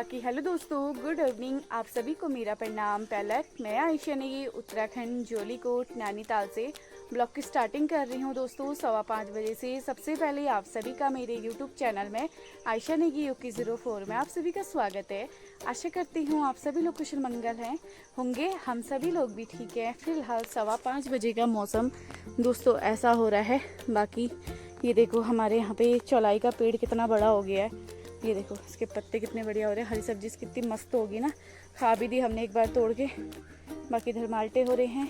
बाकी हेलो दोस्तों, good evening. आप सभी को मेरा प्रणाम। पहले मैं आयशा नेगी उत्तराखंड जोलीकोट नैनीताल से ब्लॉग की स्टार्टिंग कर रही हूँ दोस्तों 5:15 बजे से। सबसे पहले आप सभी का मेरे यूट्यूब चैनल में आयशा नेगी UK04 में आप सभी का स्वागत है। आशा करती हूँ आप सभी लोग कुशल मंगल हैं होंगे। हम सभी लोग भी ठीक है। फिलहाल 5:15 बजे का मौसम दोस्तों ऐसा हो रहा है। बाकी ये देखो हमारे यहाँ पे चौलाई का पेड़ कितना बड़ा हो गया है। ये देखो इसके पत्ते कितने बढ़िया हो रहे हैं। हरी सब्जी कितनी मस्त होगी ना। खा भी दी हमने एक बार तोड़ के। बाकी इधर माल्टे हो रहे हैं।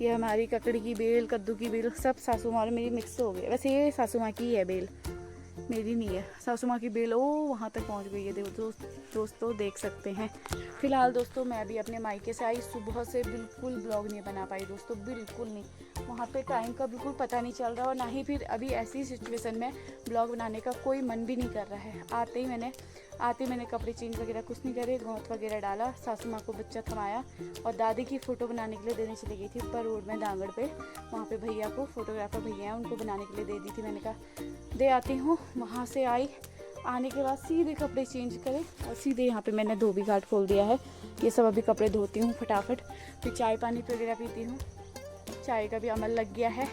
ये हमारी ककड़ी की बेल, कद्दू की बेल सब सासू माँ और मेरी मिक्स हो गई। वैसे ये सासू माँ की है बेल, मेरी नहीं है। सासू माँ की बेल ओ वहाँ तक पहुँच गई है। देखो दोस्तों देख सकते हैं। फिलहाल दोस्तों मैं अभी अपने मायके से आई। सुबह से बिल्कुल ब्लॉग नहीं बना पाई दोस्तों, बिल्कुल नहीं। वहाँ पे टाइम का बिल्कुल पता नहीं चल रहा और ना ही फिर अभी ऐसी सिचुएशन में ब्लॉग बनाने का कोई मन भी नहीं कर रहा है। आते ही मैंने कपड़े चेंज वगैरह कुछ नहीं करे, गौत वगैरह डाला, सासू माँ को बच्चा थमाया और दादी की फ़ोटो बनाने के लिए देने चली गई थी ऊपर रोड में दांगड़ पे। वहाँ पे भैया को, फोटोग्राफर भैया हैं, उनको बनाने के लिए दे दी थी। मैंने कहा दे आती हूँ। वहाँ से आई, आने के बाद सीधे कपड़े चेंज करे और सीधे यहाँ पे मैंने धोबी घाट खोल दिया है। ये सब अभी कपड़े धोती हूँ फटाफट, फिर चाय पानी वगैरह पीती हूँ। चाय का भी अमल लग गया है।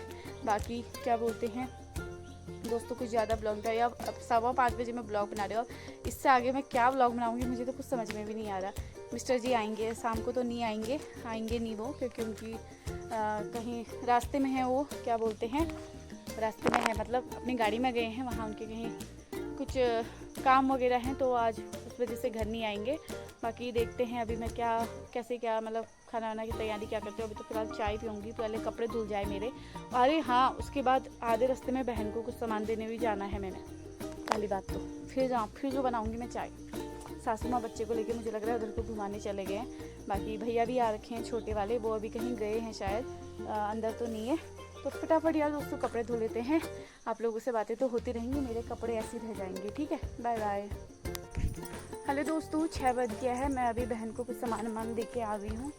बाकी क्या बोलते हैं दोस्तों, कुछ ज़्यादा ब्लॉग था। अब 5:15 बजे मैं ब्लॉग बना रही हूँ। इससे आगे मैं क्या ब्लॉग बनाऊँगी मुझे तो कुछ समझ में भी नहीं आ रहा। मिस्टर जी आएंगे शाम को, तो नहीं आएंगे नहीं वो, क्योंकि उनकी कहीं रास्ते में है। वो क्या बोलते हैं रास्ते में है मतलब अपनी गाड़ी में गए हैं, वहाँ उनके कहीं कुछ काम वगैरह हैं, तो आज उस वजह से घर नहीं आएंगे। बाकी देखते हैं अभी मैं कैसे मतलब खाना वाना की तैयारी क्या करते हो। अभी तो फिलहाल चाय पीऊँगी, पहले कपड़े धुल जाए मेरे। अरे हाँ, उसके बाद आधे रास्ते में बहन को कुछ सामान देने भी जाना है मैंने, पहली बात तो। फिर जो बनाऊँगी मैं चाय। सासू माँ बच्चे को लेके मुझे लग रहा है उधर को घुमाने चले गए हैं। बाकी भैया भी आ रखे हैं छोटे वाले, वो अभी कहीं गए हैं शायद, अंदर तो नहीं है। तो फटाफट यार दोस्तों कपड़े धो लेते हैं। आप लोगों से बातें तो होती रहेंगी, मेरे कपड़े ऐसे रह जाएंगे। ठीक है, बाय बाय। हेलो दोस्तों, 6 बज गया है। मैं अभी बहन को कुछ सामान दे के आ गई हूँ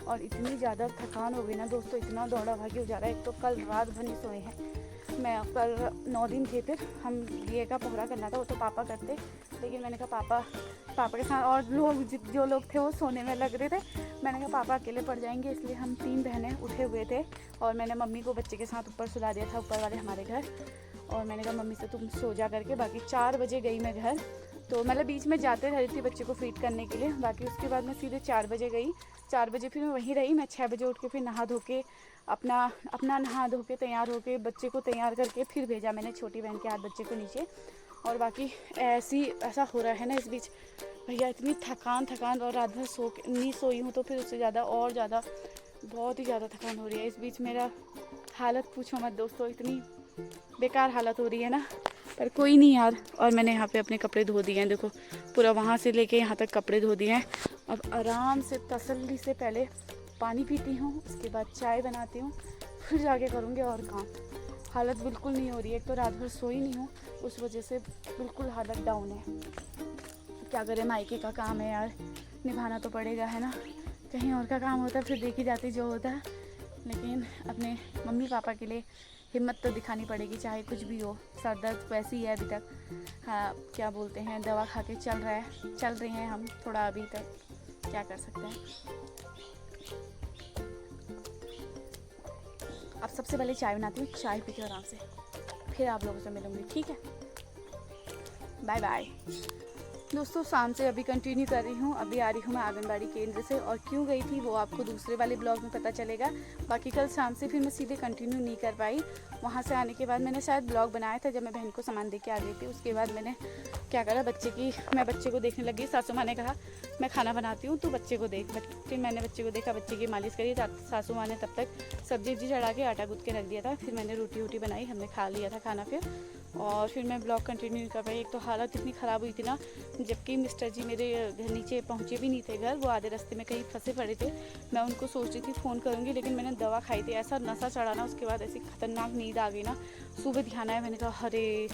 और इतनी ज़्यादा थकान हो गई ना दोस्तों, इतना दौड़ा भागी हो जा रहा है। एक तो कल रात भर नहीं सोए हैं। मैं कल 9 दिन थे, फिर हम दिए का पहरा करना था, वो तो पापा करते, लेकिन मैंने कहा पापा के साथ और जो लोग थे वो सोने में लग रहे थे। मैंने कहा पापा अकेले पड़ जाएंगे, इसलिए हम 3 बहनें उठे हुए थे और मैंने मम्मी को बच्चे के साथ ऊपर सुला दिया था, ऊपर वाले हमारे घर। और मैंने कहा मम्मी से तुम सो जा करके। बाकी 4 बजे गई मैं घर, तो मतलब बीच में जाते रही थी बच्चे को फीड करने के लिए। बाकी उसके बाद मैं सीधे 4 बजे गई। 4 बजे फिर मैं वहीं रही। मैं 6 बजे उठ के फिर नहा धो के अपना नहा धो के तैयार होके बच्चे को तैयार करके फिर भेजा मैंने छोटी बहन के हाथ बच्चे को नीचे। और बाकी ऐसा हो रहा है ना इस बीच भैया, इतनी थकान और रात भर नहीं सोई हूँ, तो फिर उससे ज़्यादा और ज़्यादा बहुत ही ज़्यादा थकान हो रही है। इस बीच मेरा हालत पूछो मत दोस्तों, इतनी बेकार हालत हो रही है ना, पर कोई नहीं यार। और मैंने यहाँ पे अपने कपड़े धो दिए हैं, देखो पूरा वहाँ से लेके यहाँ तक कपड़े धो दिए हैं। अब आराम से तसल्ली से पहले पानी पीती हूँ, उसके बाद चाय बनाती हूँ, फिर जाके करूँगी और काम। हालत बिल्कुल नहीं हो रही है। एक तो रात भर सोई नहीं हूँ, उस वजह से बिल्कुल हालत डाउन है। क्या करें, मायके का काम है यार, निभाना तो पड़ेगा है ना। कहीं और का काम होता फिर देखी जाती जो होता है, लेकिन अपने मम्मी पापा के लिए हिम्मत तो दिखानी पड़ेगी, चाहे कुछ भी हो। सर दर्द वैसे ही है अभी तक। हाँ, क्या बोलते हैं, दवा खा के चल रहे हैं हम थोड़ा अभी तक, क्या कर सकते हैं। अब सबसे पहले चाय बनाती हूँ, चाय पी के आराम से फिर आप लोगों से मिलूँगी। ठीक है, बाय बाय दोस्तों। शाम से अभी कंटिन्यू कर रही हूँ। अभी आ रही हूँ मैं आंगनबाड़ी केंद्र से, और क्यों गई थी वो आपको दूसरे वाले ब्लॉग में पता चलेगा। बाकी कल शाम से फिर मैं सीधे कंटिन्यू नहीं कर पाई। वहाँ से आने के बाद मैंने शायद ब्लॉग बनाया था जब मैं बहन को सामान दे के आ गई थी। उसके बाद मैंने क्या करा, मैं बच्चे को देखने लगी। सासू माँ ने कहा मैं खाना बनाती हूँ, तो बच्चे को देख। फिर मैंने बच्चे को देखा, बच्चे की मालिश करी। सासू माँ ने तब तक सब्जी चढ़ा के आटा गूँथ के रख दिया था। फिर मैंने रोटी बनाई, हमने खा लिया था खाना फिर। और फिर मैं ब्लॉग कंटिन्यू कर पाई। एक तो हालत इतनी ख़राब हुई थी ना, जबकि मिस्टर जी मेरे घर नीचे पहुँचे भी नहीं थे घर, वो आधे रास्ते में कहीं फंसे पड़े थे। मैं उनको सोच रही थी फ़ोन करूँगी, लेकिन मैंने दवा खाई थी, ऐसा नशा चढ़ा ना, उसके बाद ऐसी खतरनाक नींद आ गई ना। सुबह ध्यान आया, मैंने कहा अरे,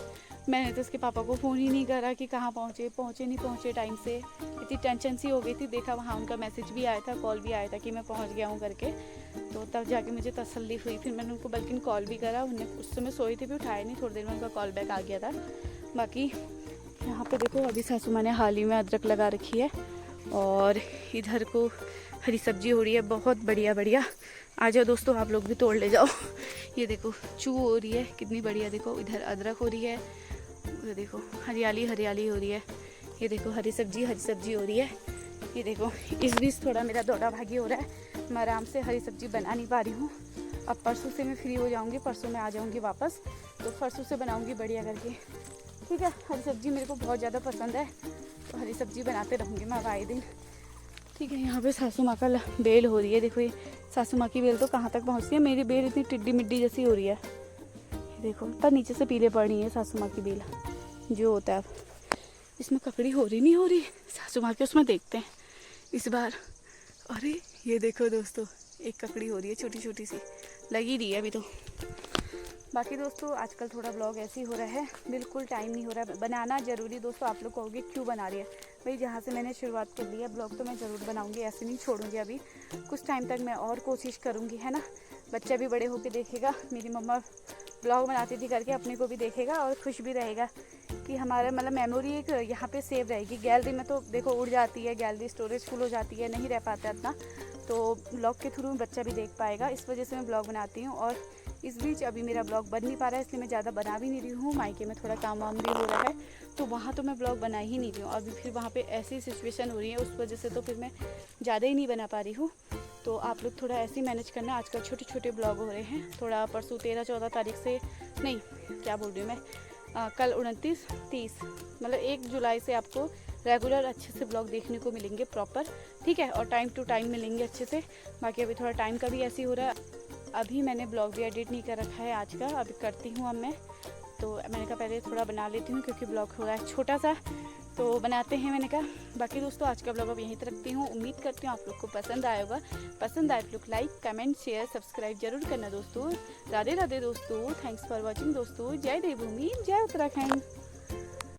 मैंने तो उसके पापा को फ़ोन ही नहीं करा कि कहाँ पहुँचे टाइम से। इतनी टेंशन सी हो गई थी। देखा वहाँ उनका मैसेज भी आया था, कॉल भी आया था कि मैं पहुँच गया हूँ करके, तो तब जाके मुझे तसल्ली हुई। फिर मैंने उनको बल्कि कॉल भी करा, उन्हें उस समय सोई थी भी, उठाया नहीं। थोड़ी देर में उनका कॉल बैक आ गया था। बाकी यहाँ पे देखो अभी सासू माँ ने हाल ही में अदरक लगा रखी है और इधर को हरी सब्जी हो रही है, बहुत बढ़िया बढ़िया। आ जाओ दोस्तों, आप लोग भी तोड़ ले जाओ। ये देखो चू हो रही है कितनी बढ़िया, देखो इधर अदरक हो रही है, ये देखो हरियाली हरियाली हो रही है, ये देखो हरी सब्जी हो रही है। ये देखो इस बीच थोड़ा मेरा दौड़ा भागी हो रहा है, मैं आराम से हरी सब्जी बना नहीं पा रही हूँ। अब परसों से मैं फ्री हो जाऊँगी, परसों मैं आ जाऊँगी वापस, तो परसों से बनाऊँगी बढ़िया करके, ठीक है। हरी सब्जी मेरे को बहुत ज़्यादा पसंद है, तो हरी सब्जी बनाते रहूँगी मैं अब आए दिन, ठीक है। यहाँ पे सासू माँ का बेल हो रही है, देखो ये सासू माँ की बेल तो कहाँ तक पहुँचती है, मेरी बेल इतनी टिड्डी मिड्डी जैसी हो रही है। देखो तब नीचे से पीले पड़ रही है सासू माँ की बेल, जो होता है। अब इसमें ककड़ी हो रही नहीं हो रही सासू माँ के, उसमें देखते हैं इस बार। अरे ये देखो दोस्तों, एक ककड़ी हो रही है छोटी छोटी सी, लगी रही है अभी तो। बाकी दोस्तों आजकल थोड़ा ब्लॉग ऐसे ही हो रहा है, बिल्कुल टाइम नहीं हो रहा है बनाना। ज़रूरी दोस्तों, आप लोग कहोगे क्यों बना रही है भाई, जहाँ से मैंने शुरुआत कर ली है ब्लॉग तो मैं ज़रूर बनाऊंगी, ऐसे नहीं छोड़ूंगी। अभी कुछ टाइम तक मैं और कोशिश करूंगी, है ना। बच्चा भी बड़े होके देखेगा, मेरी मम्मा ब्लॉग बनाती थी करके, अपने को भी देखेगा और खुश भी रहेगा कि हमारा मतलब मेमोरी एक यहाँ पे सेव रहेगी। गैलरी में तो देखो उड़ जाती है, गैलरी स्टोरेज फुल हो जाती है, नहीं रह पाता इतना, तो ब्लॉग के थ्रू बच्चा भी देख पाएगा, इस वजह से मैं ब्लॉग बनाती हूँ। और इस बीच अभी मेरा ब्लॉग बन नहीं पा रहा है, इसलिए मैं ज़्यादा बना भी नहीं रही हूँ। मायके में थोड़ा काम वाम भी हो रहा है, तो वहाँ तो मैं ब्लॉग बना ही नहीं रही हूँ। अभी फिर वहाँ पे ऐसी सिचुएशन हो रही है, उस वजह से तो फिर मैं ज़्यादा ही नहीं बना पा रही हूँ। तो आप लोग थोड़ा ऐसे ही मैनेज करना। आजकल छोटे छोटे ब्लॉग हो रहे हैं, थोड़ा परसों 13-14 तारीख से, नहीं क्या बोल रही हूँ मैं, कल 29-30 मतलब 1 जुलाई से आपको रेगुलर अच्छे से ब्लॉग देखने को मिलेंगे प्रॉपर, ठीक है। और टाइम टू टाइम मिलेंगे अच्छे से। बाकी अभी थोड़ा टाइम का भी ऐसे ही हो रहा है, अभी मैंने ब्लॉग भी एडिट नहीं कर रखा है आज का, अभी करती हूँ अब मैं। तो मैंने कहा पहले थोड़ा बना लेती हूँ, क्योंकि ब्लॉग हो रहा है छोटा सा, तो बनाते हैं मैंने कहा। बाकी दोस्तों आज का ब्लॉग अब यहीं तक रखती हूँ, उम्मीद करती हूँ आप लोग को पसंद आया होगा। पसंद आए तो लाइक कमेंट शेयर सब्सक्राइब जरूर करना दोस्तों। राधे राधे दोस्तों, थैंक्स फॉर वॉचिंग दोस्तों। जय देवभूमि, जय उत्तराखंड।